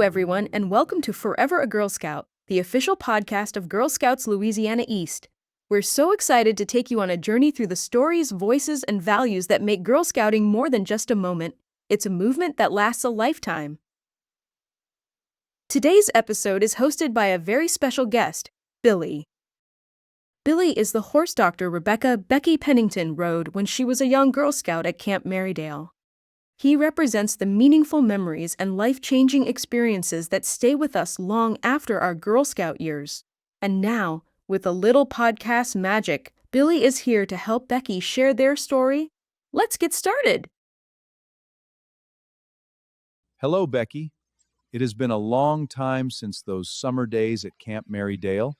Hello, everyone, and welcome to Forever a Girl Scout, the official podcast of Girl Scouts Louisiana East. We're so excited to take you on a journey through the stories, voices, and values that make Girl Scouting more than just a moment. It's a movement that lasts a lifetime. Today's episode is hosted by a very special guest, Billy. Billy is the horse doctor Becky Pennington rode when she was a young Girl Scout at Camp Marydale. He represents the meaningful memories and life-changing experiences that stay with us long after our Girl Scout years. And now, with a little podcast magic, Billy is here to help Becky share their story. Let's get started. Hello, Becky. It has been a long time since those summer days at Camp Marydale.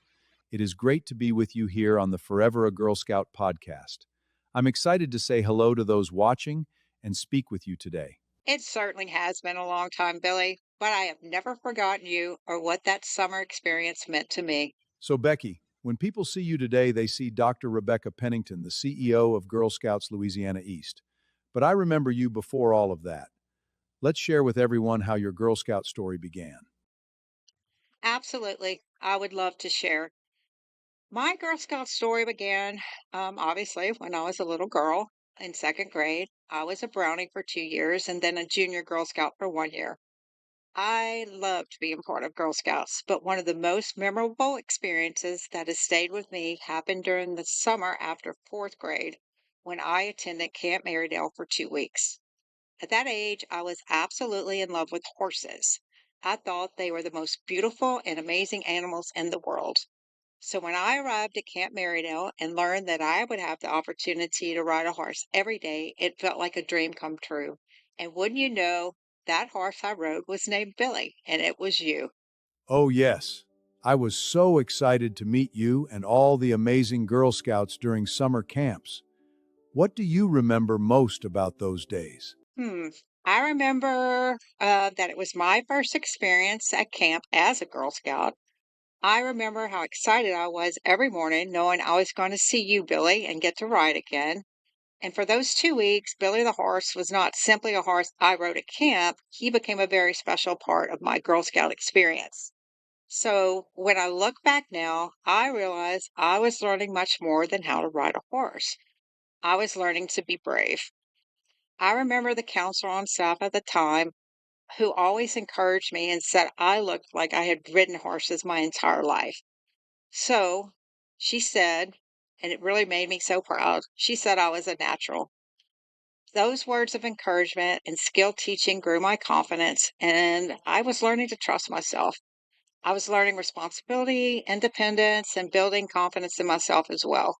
It is great to be with you here on the Forever a Girl Scout podcast. I'm excited to say hello to those watching and speak with you today. It certainly has been a long time, Billy, but I have never forgotten you or what that summer experience meant to me. So, Becky, when people see you today, they see Dr. Rebecca Pennington, the CEO of Girl Scouts Louisiana East. But I remember you before all of that. Let's share with everyone how your Girl Scout story began. Absolutely. I would love to share. My Girl Scout story began, obviously, when I was a little girl in second grade. I was a Brownie for 2 years and then a junior Girl Scout for 1 year. I loved being part of Girl Scouts, but one of the most memorable experiences that has stayed with me happened during the summer after fourth grade when I attended Camp Marydale for 2 weeks. At that age, I was absolutely in love with horses. I thought they were the most beautiful and amazing animals in the world. So when I arrived at Camp Marydale and learned that I would have the opportunity to ride a horse every day, it felt like a dream come true. And wouldn't you know, that horse I rode was named Billy, and it was you. Oh, yes. I was so excited to meet you and all the amazing Girl Scouts during summer camps. What do you remember most about those days? Hmm. I remember that it was my first experience at camp as a Girl Scout. I remember how excited I was every morning knowing I was going to see you, Billy, and get to ride again. And for those 2 weeks, Billy the horse was not simply a horse I rode at camp. He became a very special part of my Girl Scout experience. So when I look back now, I realize I was learning much more than how to ride a horse. I was learning to be brave. I remember the counselor on staff at the time who always encouraged me and said I looked like I had ridden horses my entire life. So she said, and it really made me so proud, she said I was a natural. Those words of encouragement and skill teaching grew my confidence, and I was learning to trust myself. I was learning responsibility, independence, and building confidence in myself as well.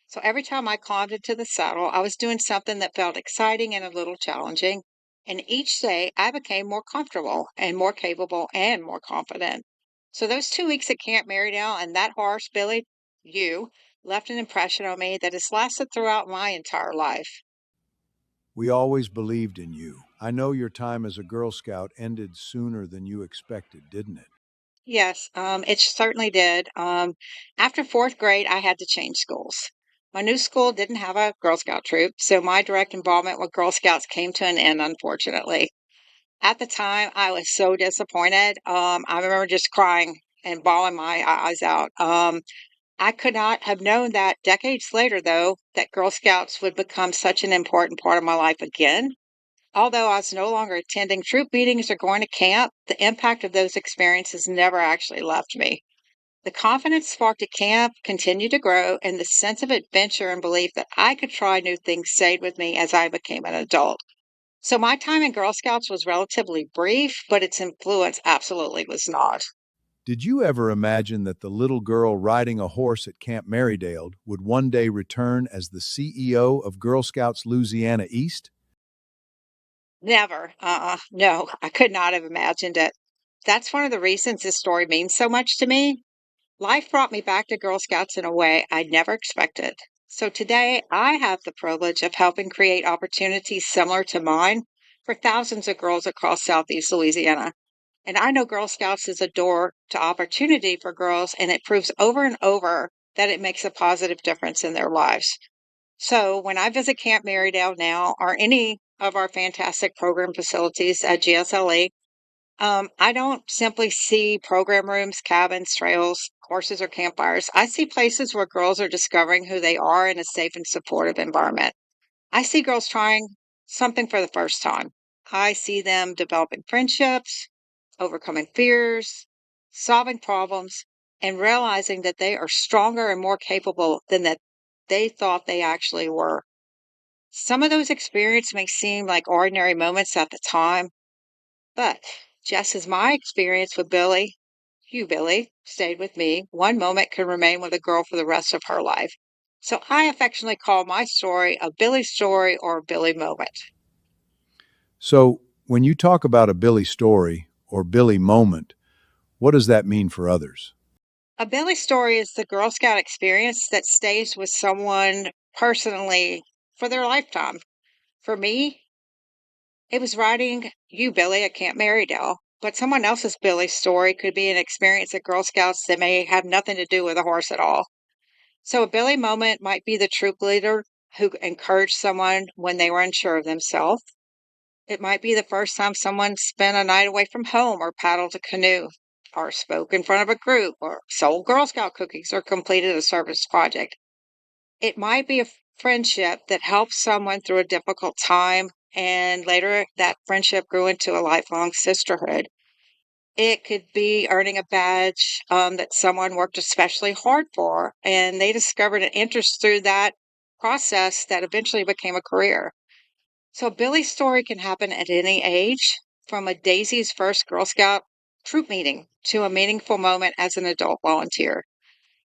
So every time I climbed into the saddle, I was doing something that felt exciting and a little challenging. And each day I became more comfortable and more capable and more confident. So those 2 weeks at Camp Marydale and that horse, Billy, you, left an impression on me that has lasted throughout my entire life. We always believed in you. I know your time as a Girl Scout ended sooner than you expected, didn't it? Yes, it certainly did. After fourth grade, I had to change schools. My new school didn't have a Girl Scout troop, so my direct involvement with Girl Scouts came to an end, unfortunately. At the time, I was so disappointed. I remember just crying and bawling my eyes out. I could not have known that decades later, though, that Girl Scouts would become such an important part of my life again. Although I was no longer attending troop meetings or going to camp, the impact of those experiences never actually left me. The confidence sparked at camp continued to grow, and the sense of adventure and belief that I could try new things stayed with me as I became an adult. So my time in Girl Scouts was relatively brief, but its influence absolutely was not. Did you ever imagine that the little girl riding a horse at Camp Marydale would one day return as the CEO of Girl Scouts Louisiana East? Never. No, I could not have imagined it. That's one of the reasons this story means so much to me. Life brought me back to Girl Scouts in a way I'd never expected. So today I have the privilege of helping create opportunities similar to mine for thousands of girls across Southeast Louisiana. And I know Girl Scouts is a door to opportunity for girls, and it proves over and over that it makes a positive difference in their lives. So when I visit Camp Marydale now or any of our fantastic program facilities at GSLE, I don't simply see program rooms, cabins, trails, courses, or campfires. I see places where girls are discovering who they are in a safe and supportive environment. I see girls trying something for the first time. I see them developing friendships, overcoming fears, solving problems, and realizing that they are stronger and more capable than that they thought they actually were. Some of those experiences may seem like ordinary moments at the time, but just as my experience with Billy, stayed with me, one moment can remain with a girl for the rest of her life. So I affectionately call my story a Billy story or a Billy moment. So, when you talk about a Billy story or Billy moment, what does that mean for others? A Billy story is the Girl Scout experience that stays with someone personally for their lifetime. For me, it was riding You Billy at Camp Marydale, but someone else's Billy story could be an experience at Girl Scouts that may have nothing to do with a horse at all. So a Billy moment might be the troop leader who encouraged someone when they were unsure of themselves. It might be the first time someone spent a night away from home or paddled a canoe or spoke in front of a group or sold Girl Scout cookies or completed a service project. It might be a friendship that helped someone through a difficult time and later that friendship grew into a lifelong sisterhood. It could be earning a badge that someone worked especially hard for, and they discovered an interest through that process that eventually became a career. So, Billy's story can happen at any age, from a Daisy's first Girl Scout troop meeting to a meaningful moment as an adult volunteer.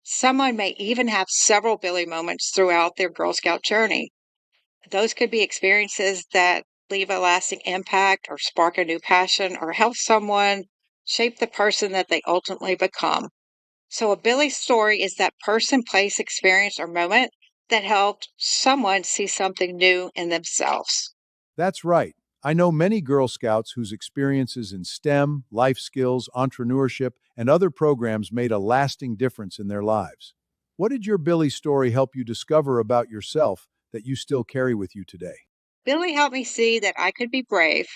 Someone may even have several Billy moments throughout their Girl Scout journey. Those could be experiences that leave a lasting impact or spark a new passion or help someone shape the person that they ultimately become. So, a Billy story is that person, place, experience, or moment that helped someone see something new in themselves. That's right. I know many Girl Scouts whose experiences in STEM, life skills, entrepreneurship, and other programs made a lasting difference in their lives. What did your Billy story help you discover about yourself that you still carry with you today? Billy helped me see that I could be brave.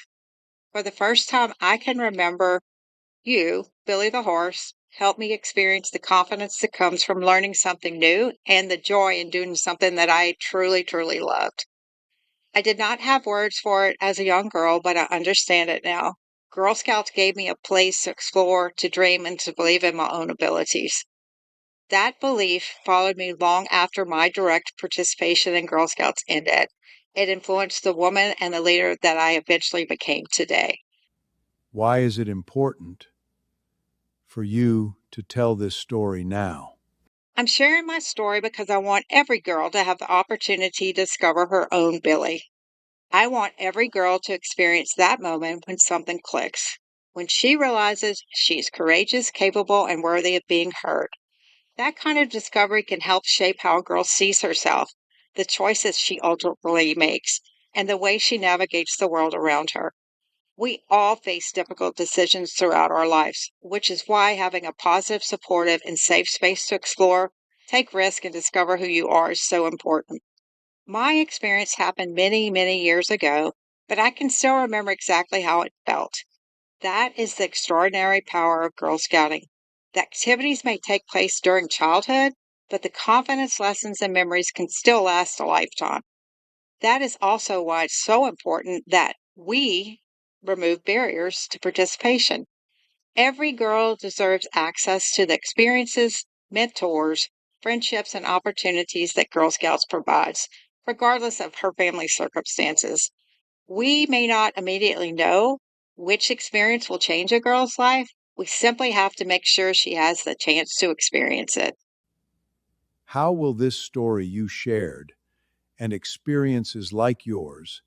For the first time I can remember, you, Billy the horse, helped me experience the confidence that comes from learning something new and the joy in doing something that I truly, truly loved. I did not have words for it as a young girl, but I understand it now. Girl Scouts gave me a place to explore, to dream, and to believe in my own abilities. That belief followed me long after my direct participation in Girl Scouts ended. It influenced the woman and the leader that I eventually became today. Why is it important for you to tell this story now? I'm sharing my story because I want every girl to have the opportunity to discover her own Billy. I want every girl to experience that moment when something clicks, when she realizes she's courageous, capable, and worthy of being heard. That kind of discovery can help shape how a girl sees herself, the choices she ultimately makes, and the way she navigates the world around her. We all face difficult decisions throughout our lives, which is why having a positive, supportive, and safe space to explore, take risks, and discover who you are is so important. My experience happened many, many years ago, but I can still remember exactly how it felt. That is the extraordinary power of Girl Scouting. The activities may take place during childhood, but the confidence, lessons, and memories can still last a lifetime. That is also why it's so important that we remove barriers to participation. Every girl deserves access to the experiences, mentors, friendships, and opportunities that Girl Scouts provides, regardless of her family circumstances. We may not immediately know which experience will change a girl's life. We simply have to make sure she has the chance to experience it. How will this story you shared and experiences like yours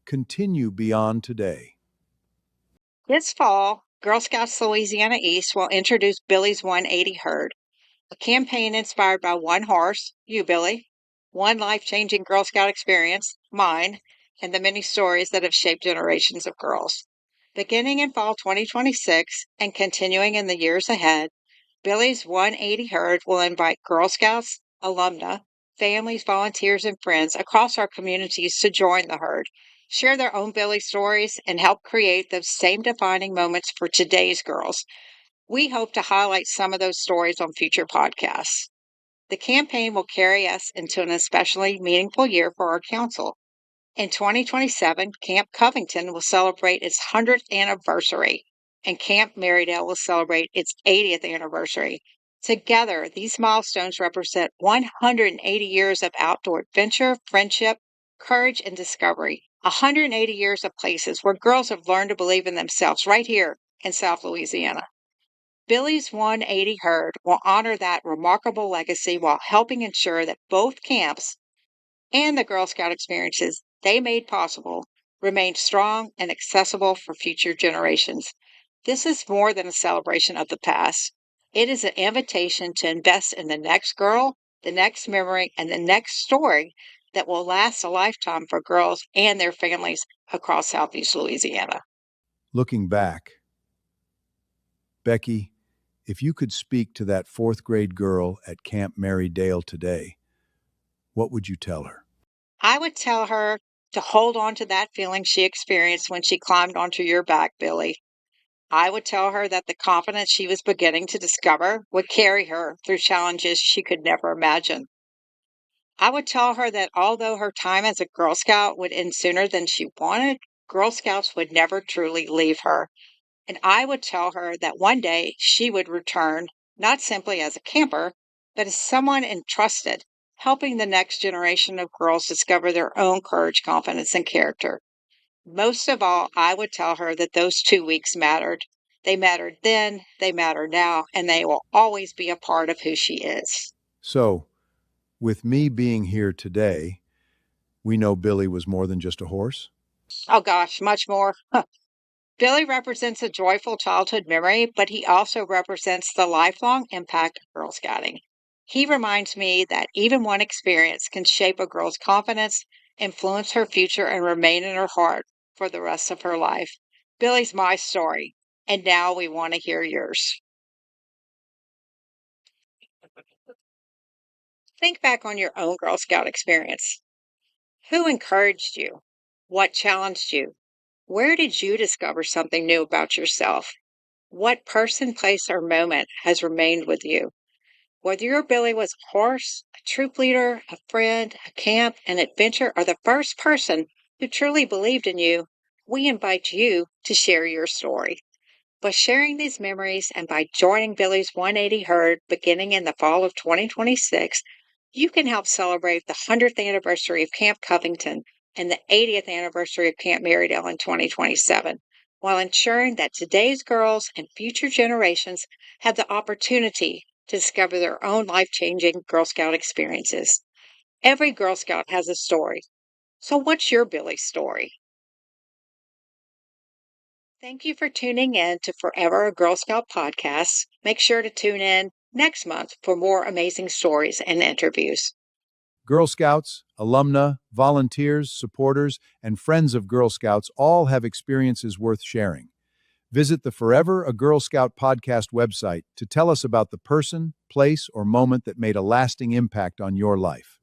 continue beyond today? This fall, Girl Scouts Louisiana East will introduce Billy's 180 Herd, a campaign inspired by one horse, you, Billy, one life changing Girl Scout experience, mine, and the many stories that have shaped generations of girls. Beginning in fall 2026 and continuing in the years ahead, Billy's 180 Herd will invite Girl Scouts, alumna, families, volunteers, and friends across our communities to join the herd, share their own Billy stories, and help create those same defining moments for today's girls. We hope to highlight some of those stories on future podcasts. The campaign will carry us into an especially meaningful year for our council. In 2027, Camp Covington will celebrate its 100th anniversary, and Camp Marydale will celebrate its 80th anniversary. Together, these milestones represent 180 years of outdoor adventure, friendship, courage, and discovery. 180 years of places where girls have learned to believe in themselves right here in South Louisiana. Billy's 180 herd will honor that remarkable legacy while helping ensure that both camps and the Girl Scout experiences they made possible remain strong and accessible for future generations. This is more than a celebration of the past. It is an invitation to invest in the next girl, the next memory, and the next story that will last a lifetime for girls and their families across Southeast Louisiana. Looking back, Becky, if you could speak to that fourth grade girl at Camp Marydale today, what would you tell her? I would tell her to hold on to that feeling she experienced when she climbed onto your back, Billy. I would tell her that the confidence she was beginning to discover would carry her through challenges she could never imagine. I would tell her that although her time as a Girl Scout would end sooner than she wanted, Girl Scouts would never truly leave her. And I would tell her that one day she would return, not simply as a camper, but as someone entrusted, helping the next generation of girls discover their own courage, confidence, and character. Most of all, I would tell her that those 2 weeks mattered. They mattered then, they matter now, and they will always be a part of who she is. So, with me being here today, we know Billy was more than just a horse. Oh gosh, much more. Billy represents a joyful childhood memory, but he also represents the lifelong impact of Girl Scouting. He reminds me that even one experience can shape a girl's confidence, influence her future, and remain in her heart for the rest of her life. Billy's my story, and now we want to hear yours. Think back on your own Girl Scout experience. Who encouraged you? What challenged you? Where did you discover something new about yourself? What person, place, or moment has remained with you? Whether your Billy was a horse, a troop leader, a friend, a camp, an adventure, or the first person who truly believed in you, we invite you to share your story. By sharing these memories and by joining Billy's 180 herd beginning in the fall of 2026, you can help celebrate the 100th anniversary of Camp Covington and the 80th anniversary of Camp Marydale in 2027, while ensuring that today's girls and future generations have the opportunity to discover their own life changing Girl Scout experiences. Every Girl Scout has a story. So, what's your Billy story? Thank you for tuning in to Forever a Girl Scout podcast. Make sure to tune in next month for more amazing stories and interviews. Girl Scouts, alumna, volunteers, supporters, and friends of Girl Scouts all have experiences worth sharing. Visit the Forever a Girl Scout podcast website to tell us about the person, place, or moment that made a lasting impact on your life.